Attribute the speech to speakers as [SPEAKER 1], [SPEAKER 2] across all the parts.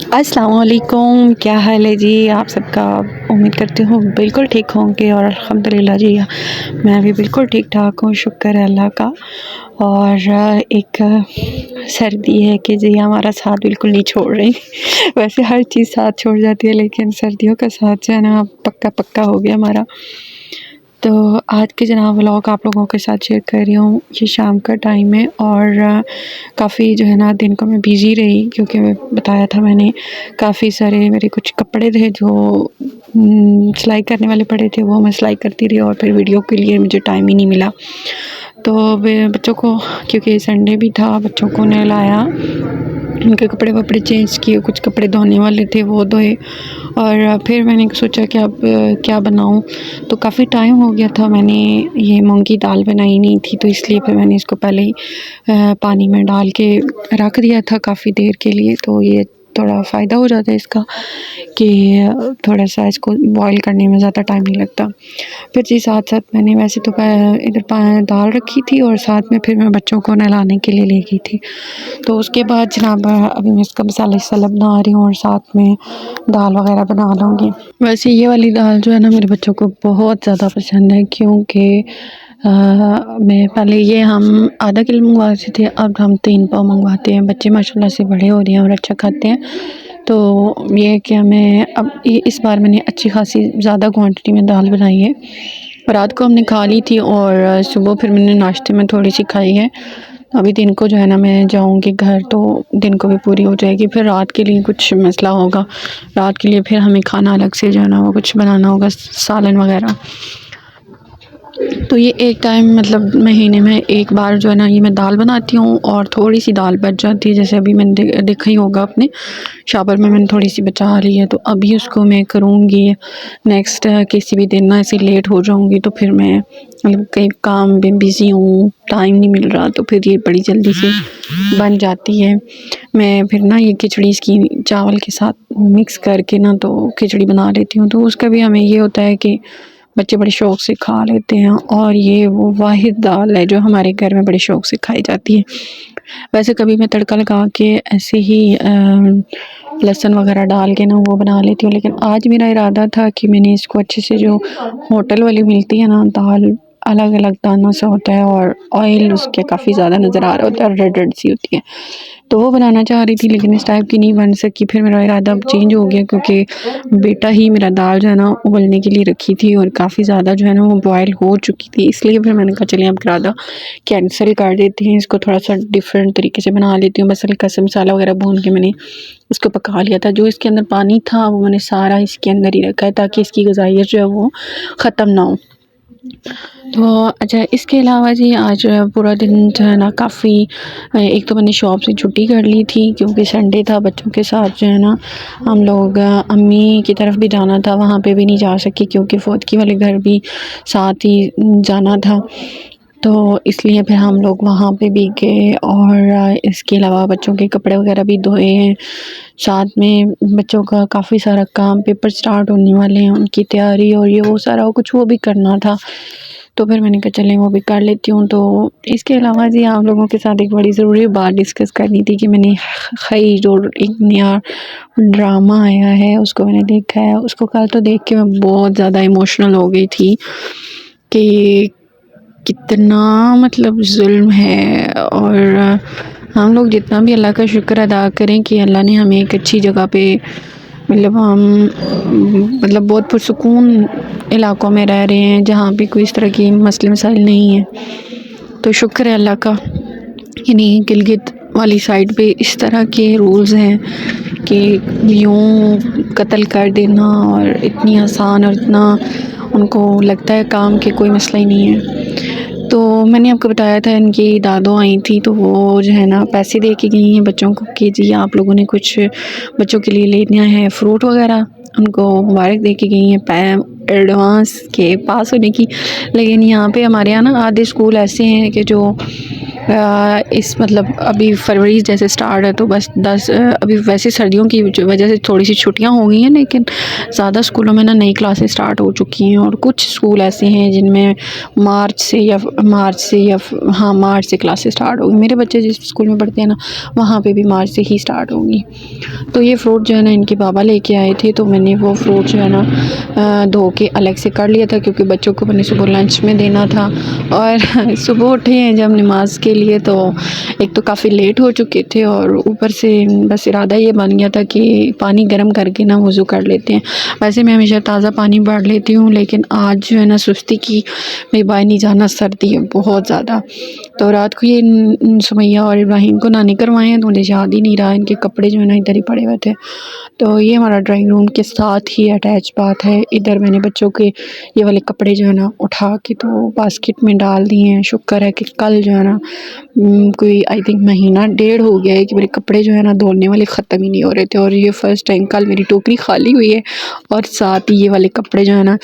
[SPEAKER 1] अस्सलाम वालेकुम, क्या हाल है जी आप सबका। उम्मीद करती हूँ बिल्कुल ठीक होंगे और अल्हम्दुलिल्लाह जी मैं भी बिल्कुल ठीक ठाक हूँ, शुक्र है अल्लाह का। और एक सर्दी है कि जी हमारा साथ बिल्कुल नहीं छोड़ रही। वैसे हर चीज़ साथ छोड़ जाती है लेकिन सर्दियों का साथ जो है ना पक्का पक्का हो गया हमारा। तो आज के जनाब व्लॉग आप लोगों के साथ शेयर कर रही हूँ। ये शाम का टाइम है और काफ़ी जो है ना दिन को मैं बिज़ी रही, क्योंकि बताया था मैंने काफ़ी सारे मेरे कुछ कपड़े थे जो सिलाई करने वाले पड़े थे, वो मैं सिलाई करती रही और फिर वीडियो के लिए मुझे टाइम ही नहीं मिला। तो वे बच्चों को, क्योंकि संडे भी था, बच्चों को नहलाया, उनके कपड़े वपड़े चेंज किए, कुछ कपड़े धोने वाले थे वो धोए। और फिर मैंने सोचा कि अब क्या बनाऊं। तो काफ़ी टाइम हो गया था, मैंने ये मूंग की दाल बनाई नहीं थी, तो इसलिए फिर मैंने इसको पहले ही पानी में डाल के रख दिया था काफ़ी देर के लिए। तो ये थोड़ा फ़ायदा हो जाता है इसका कि थोड़ा सा इसको बॉईल करने में ज़्यादा टाइम नहीं लगता। फिर जी साथ साथ मैंने वैसे तो इधर दाल रखी थी और साथ में फिर मैं बच्चों को नहलाने के लिए ले गई थी। तो उसके बाद जनाब अभी मैं इसका मसाला शसाला बना रही हूँ और साथ में दाल वगैरह बना लूँगी। वैसे ये वाली दाल जो है ना मेरे बच्चों को बहुत ज़्यादा पसंद है, क्योंकि मैं पहले ये हम आधा किलो मंगवाते थे, अब हम 3 पाव मंगवाते हैं। बच्चे माशाल्लाह से बड़े हो रहे हैं और अच्छा खाते हैं। तो ये क्या मैं अब इस बार मैंने अच्छी खासी ज़्यादा क्वांटिटी में दाल बनाई है। रात को हमने खा ली थी और सुबह फिर मैंने नाश्ते में थोड़ी सी खाई है। अभी दिन को जो है ना मैं जाऊंगी घर, तो दिन को भी पूरी हो जाएगी। फिर रात के लिए कुछ मसला होगा, रात के लिए फिर हमें खाना अलग से जो है ना वो कुछ बनाना होगा, सालन वगैरह। तो ये एक टाइम मतलब महीने में एक बार जो है ना ये मैं दाल बनाती हूँ और थोड़ी सी दाल बच जाती है। जैसे अभी मैंने देखा ही होगा अपने शावर में मैंने थोड़ी सी बचा ली है, तो अभी उसको मैं करूँगी नेक्स्ट। किसी भी दिन ना ऐसे लेट हो जाऊँगी तो फिर मैं मतलब कहीं काम में बिज़ी हूँ, टाइम नहीं मिल रहा, तो फिर ये बड़ी जल्दी से बन जाती है। मैं फिर ना ये खिचड़ी इसकी चावल के साथ मिक्स करके ना तो खिचड़ी बना लेती हूँ। तो उसका भी हमें ये होता है कि बच्चे बड़े शौक़ से खा लेते हैं और ये वो वाहिद दाल है जो हमारे घर में बड़े शौक़ से खाई जाती है। वैसे कभी मैं तड़का लगा के ऐसे ही लहसुन वगैरह डाल के ना वो बना लेती हूँ, लेकिन आज मेरा इरादा था कि मैंने इसको अच्छे से, जो होटल वाली मिलती है ना दाल, अलग अलग दानों से होता है और ऑयल उसके काफ़ी ज़्यादा नज़र आ रहा होता है और रेड रेड सी होती है, तो वो बनाना चाह रही थी लेकिन इस टाइप की नहीं बन सकी। फिर मेरा इरादा अब चेंज हो गया, क्योंकि बेटा ही मेरा दाल जो है ना उबलने के लिए रखी थी और काफ़ी ज़्यादा जो है ना वो बॉयल हो चुकी थी, इसलिए फिर मैंने कहा चलिए अब इरादा कैंसिल कर देती हैं, इसको थोड़ा सा डिफरेंट तरीके से बना लेती हूँ। बस हल्का सा मसाला वगैरह भून के मैंने उसको पका लिया था। जो इसके अंदर पानी था वो मैंने सारा इसके अंदर ही रखा है ताकि इसकी ग़िज़ाइयत जो है वो ख़त्म ना हो। तो अच्छा, इसके अलावा जी आज पूरा दिन जो है ना काफ़ी, एक तो मैंने शॉप से छुट्टी कर ली थी क्योंकि संडे था। बच्चों के साथ जो है ना हम लोग अम्मी की तरफ भी जाना था, वहाँ पे भी नहीं जा सके क्योंकि फ़ोतकी वाले घर भी साथ ही जाना था, तो इसलिए फिर हम लोग वहाँ पे भी गए। और इसके अलावा बच्चों के कपड़े वगैरह भी धोए हैं। साथ में बच्चों का काफ़ी सारा काम, पेपर स्टार्ट होने वाले हैं, उनकी तैयारी और ये वो सारा कुछ वो भी करना था, तो फिर मैंने कहा चलें वो भी कर लेती हूँ। तो इसके अलावा जी आप लोगों के साथ एक बड़ी ज़रूरी बात डिस्कस करनी थी कि मैंने खई जो एक नया ड्रामा आया है उसको मैंने देखा है। उसको कल तो देख के मैं बहुत ज़्यादा इमोशनल हो गई थी कि कितना मतलब जुल्म है। और हम लोग जितना भी अल्लाह का शुक्र अदा करें कि अल्लाह ने हमें एक अच्छी जगह पे, मतलब हम मतलब बहुत पुरसुकून इलाक़ों में रह रहे हैं जहाँ पे कोई इस तरह की मसले मसाइल नहीं है, तो शुक्र है अल्लाह का। यानी गिलगित वाली साइड पे इस तरह के रूल्स हैं कि यूँ कत्ल कर देना और इतनी आसान और इतना उनको लगता है काम कि कोई मसला ही नहीं है। तो मैंने आपको बताया था इनकी दादो आई थी, तो वो जो है ना पैसे दे के गई हैं बच्चों को कि जी आप लोगों ने कुछ बच्चों के लिए लेना है, फ्रूट वगैरह, उनको मुबारक दे के गई हैं एडवांस के पास होने की। लेकिन यहाँ पे हमारे यहाँ ना आधे स्कूल ऐसे हैं कि जो इस मतलब अभी फरवरी जैसे स्टार्ट है तो बस 10 अभी वैसे सर्दियों की वजह से थोड़ी सी छुट्टियां हो गई हैं, लेकिन ज़्यादा स्कूलों में ना नई क्लासेस स्टार्ट हो चुकी हैं और कुछ स्कूल ऐसे हैं जिनमें मार्च से क्लासेस स्टार्ट होगी। मेरे बच्चे जिस स्कूल में पढ़ते हैं ना वहाँ पे भी मार्च से ही स्टार्ट होंगी। तो ये फ्रूट जो है ना इनके बाबा लेके आए थे, तो मैंने वो फ्रूट जो है ना धो के अलग से कर लिया था क्योंकि बच्चों को मैंने सुबह लंच में देना था। और सुबह उठे हैं जब नमाज के लिए तो एक तो काफ़ी लेट हो चुके थे और ऊपर से बस इरादा ये बन गया था कि पानी गर्म करके ना वज़ू कर लेते हैं। वैसे मैं हमेशा ताज़ा पानी भर लेती हूँ, लेकिन आज जो है ना सुस्ती की मेरी बाहर नहीं जाना, सर्दी है बहुत ज़्यादा। तो रात को ये सुमैया और इब्राहिम को ना करवाए हैं तो मुझे याद ही नहीं रहा, इनके कपड़े जो है ना इधर ही पड़े हुए थे। तो ये हमारा ड्राइंग रूम के साथ ही अटैच बात है। इधर मैंने बच्चों के ये वाले कपड़े जो है ना उठा के तो बास्केट में डाल दिए हैं। शुक्र है कि कल जो है ना कोई आई थिंक महीना डेढ़ हो गया है कि मेरे कपड़े जो है ना धोने वाले ख़त्म ही नहीं हो रहे थे, और ये फ़र्स्ट टाइम कल मेरी टोकरी खाली हुई है और साथ ही ये वाले कपड़े जो है ना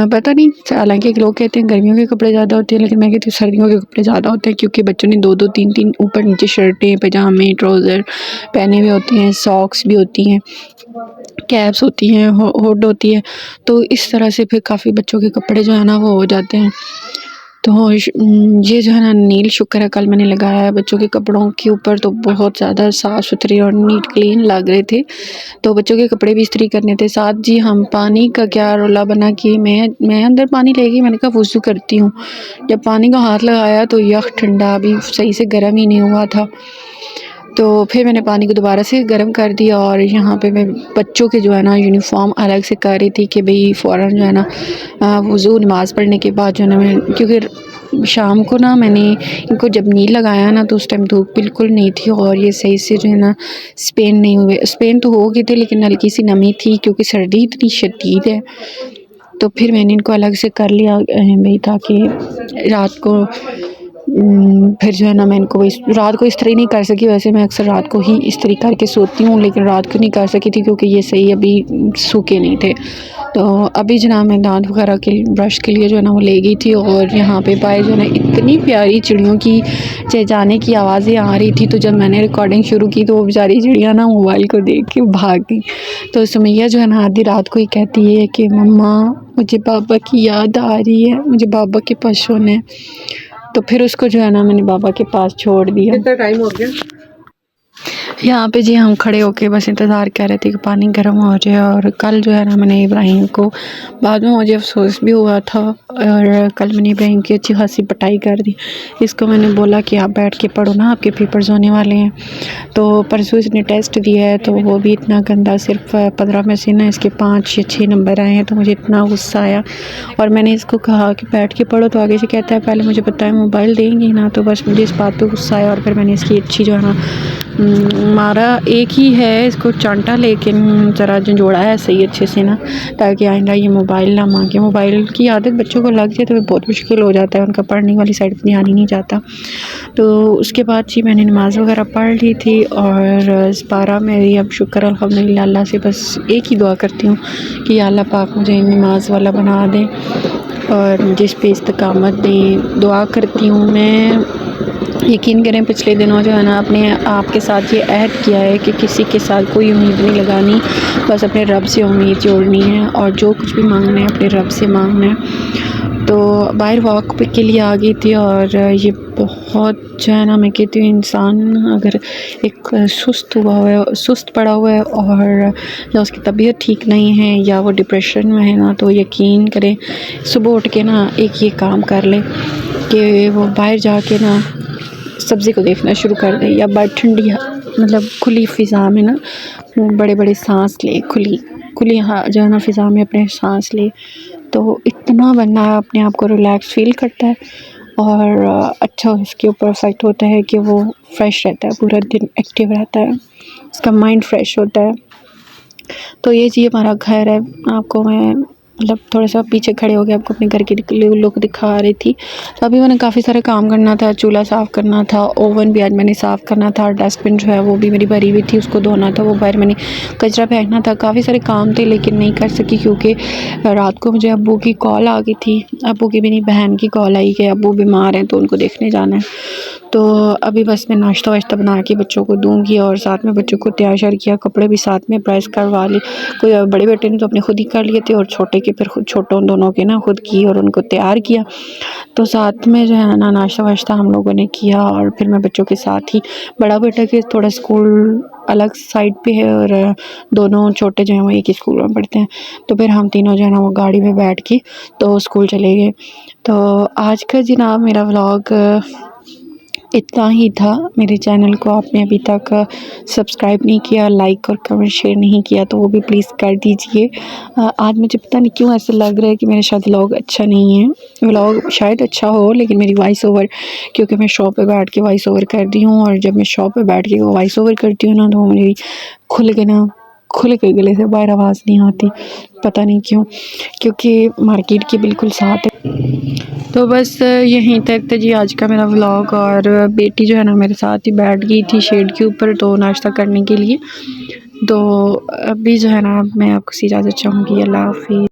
[SPEAKER 1] पता नहीं, हालांकि लोग कहते हैं गर्मियों के कपड़े ज़्यादा होते हैं, लेकिन मैं कहती हूँ सर्दियों के कपड़े ज़्यादा होते हैं क्योंकि बच्चों ने दो दो तीन तीन ऊपर नीचे शर्टें पजामे ट्राउज़र पहने हुए होते हैं, सॉक्स भी होती हैं, कैप्स होती हैं, हुड होती है। तो इस तरह से फिर काफ़ी बच्चों के कपड़े जो है ना वो हो जाते हैं। तो ये जो है ना नील शुक्र है कल मैंने लगाया है बच्चों के कपड़ों के ऊपर, तो बहुत ज़्यादा साफ़ सुथरे और नीट क्लीन लग रहे थे। तो बच्चों के कपड़े भी इस्त्री करने थे। साथ जी हम पानी का क्या रौला बना कि मैं अंदर पानी ले गई, मैंने कहा वज़ू करती हूँ। जब पानी को हाथ लगाया तो यख ठंडा, अभी सही से गर्म ही नहीं हुआ था। तो फिर मैंने पानी को दोबारा से गर्म कर दिया और यहाँ पे मैं बच्चों के जो है ना यूनिफ़ॉर्म अलग से कर रही थी कि भाई फ़ौरन जो है ना वज़ू नमाज़ पढ़ने के बाद जो है ना मैं, क्योंकि शाम को ना मैंने इनको जब नी लगाया ना तो उस टाइम धूप बिल्कुल नहीं थी और ये सही से जो है ना स्पेन तो हो गए थे, लेकिन हल्की सी नमी थी क्योंकि सर्दी इतनी शदीद है। तो फिर मैंने इनको अलग से कर लिया भाई, ताकि रात को फिर जो है ना मैं इनको रात को इस्त्री नहीं कर सकी। वैसे मैं अक्सर रात को ही इस्त्री करके सोती हूँ, लेकिन रात को नहीं कर सकी थी क्योंकि ये सही अभी सूखे नहीं थे। तो अभी जनाब मैं दांत वगैरह के ब्रश के लिए जो है ना वो ले गई थी और यहाँ पे बाहर जो है ना इतनी प्यारी चिड़ियों की चहचहाने की आवाज़ें आ रही थी। तो जब मैंने रिकॉर्डिंग शुरू की तो वो बेचारी चिड़िया ना मोबाइल को देख के भाग गई। तो सुमैया जो है ना आधी रात को ही कहती है कि मम्मा मुझे बाबा की याद आ रही है, मुझे बाबा के पास सोना है। तो फिर उसको जो है ना मैंने बाबा के पास छोड़ दिया।
[SPEAKER 2] कितना टाइम हो गया?
[SPEAKER 1] यहाँ पे जी हम खड़े होके बस इंतज़ार कर रहे थे कि पानी गर्म हो जाए। और कल जो है ना मैंने इब्राहिम को, बाद में मुझे अफसोस भी हुआ था, और कल मैंने इब्राहिम की अच्छी खासी पिटाई कर दी। इसको मैंने बोला कि आप बैठ के पढ़ो ना, आपके पेपर्स होने वाले हैं। तो परसों इसने टेस्ट दिया है तो वो भी इतना गंदा, सिर्फ 15 में से ना इसके 5 या 6 नंबर आए हैं। तो मुझे इतना गुस्सा आया और मैंने इसको कहा कि बैठ के पढ़ो, तो आगे से कहता है पहले मुझे बताया मोबाइल देंगी ना। तो बस मुझे इस बात पे गुस्सा आया और फिर मैंने इसकी अच्छी जो है ना मारा। एक ही है इसको चांटा, लेकिन ज़रा झंझोड़ा है सही अच्छे से ना, ताकि आइंदा ये मोबाइल ना मांगे। मोबाइल की आदत बच्चों को लग जाए तो बहुत मुश्किल हो जाता है, उनका पढ़ने वाली साइड पर ध्यान ही नहीं जाता। तो उसके बाद जी मैंने नमाज़ वगैरह पढ़ ली थी और इस पारा मेरी अब शुक्र अल्हम्दुलिल्लाह। अल्लाह से बस एक ही दुआ करती हूँ कि या अल्लाह पाक मुझे नमाज वाला बना दे और जिस पे इस्तकामत दें। दुआ करती हूँ मैं। यकीन करें पिछले दिनों जो है ना अपने आप के साथ ये अहद किया है कि किसी के साथ कोई उम्मीद नहीं लगानी, बस अपने रब से उम्मीद जोड़नी है और जो कुछ भी मांगना है अपने रब से मांगना है। तो बाहर वॉक पे के लिए आ गई थी और ये बहुत जो है ना, मैं कहती हूँ इंसान अगर एक सुस्त पड़ा हुआ है और या उसकी तबीयत ठीक नहीं है या वो डिप्रेशन में है ना, तो यकीन करें सुबह उठ के ना एक ये काम कर ले कि वो बाहर जाके ना सब्ज़ी को देखना शुरू कर दे, या बाहर ठंडी मतलब खुली फ़िज़ा में ना बड़े बड़े सांस ले, खुली हाँ जो है ना फ़िज़ा में अपने सांस ले, तो इतना बंदा अपने आप को रिलैक्स फील करता है और अच्छा उसके ऊपर इफ़ेक्ट होता है कि वो फ्रेश रहता है, पूरा दिन एक्टिव रहता है, उसका माइंड फ्रेश होता है। तो ये जी हमारा घर है, आपको मैं मतलब थोड़ा सा पीछे खड़े हो गए, आपको अपने घर की लुक दिखा रही थी। तो अभी मैंने काफ़ी सारे काम करना था, चूल्हा साफ़ करना था, ओवन भी आज मैंने साफ़ करना था, डस्टबिन जो है वो भी मेरी भरी हुई थी, उसको धोना था, वो बाहर मैंने कचरा फेंकना था, काफ़ी सारे काम थे लेकिन नहीं कर सकी क्योंकि रात को मुझे अब्बू की कॉल आ गई थी। अब्बू की मेरी बहन की कॉल आई कि अब्बू बीमार हैं तो उनको देखने जाना है। तो अभी बस मैं नाश्ता वाश्ता बना के बच्चों को दूंगी और साथ में बच्चों को तैयार श्यार किया, कपड़े भी साथ में प्रेस करवा ली। कोई बड़े बेटे ने तो अपने खुद ही कर लिए थे और छोटे के फिर खुद, छोटों दोनों के ना खुद की और उनको तैयार किया। तो साथ में जो है ना नाश्ता वाश्ता हम लोगों ने किया और फिर मैं बच्चों के साथ ही, बड़ा बेटा के थोड़ा स्कूल अलग साइड पे है और दोनों छोटे जो हैं वो एक ही स्कूल में पढ़ते हैं। तो फिर हम तीनों जो है ना वो गाड़ी में बैठ के तो स्कूल चले गए। तो आज का जनाब मेरा व्लॉग इतना ही था। मेरे चैनल को आपने अभी तक सब्सक्राइब नहीं किया, लाइक और कमेंट शेयर नहीं किया तो वो भी प्लीज़ कर दीजिए। आज मुझे पता नहीं क्यों ऐसा लग रहा है कि मेरा शायद व्लॉग अच्छा नहीं है। व्लॉग शायद अच्छा हो लेकिन मेरी वॉइस ओवर, क्योंकि मैं शॉप पे बैठ के वॉइस ओवर कर दी हूँ और जब मैं शॉप पे बैठ के वॉइस ओवर करती हूँ ना तो मेरी खुल के गले से बाहर आवाज़ नहीं आती, पता नहीं क्यों, क्योंकि मार्केट के बिल्कुल साथ है। तो बस यहीं तक था जी आज का मेरा व्लॉग। और बेटी जो है ना मेरे साथ ही बैठ गई थी शेड के ऊपर तो नाश्ता करने के लिए। तो अभी जो है ना मैं आपको इजाज़त चाहूँगी। अल्लाह हाफ़िज़।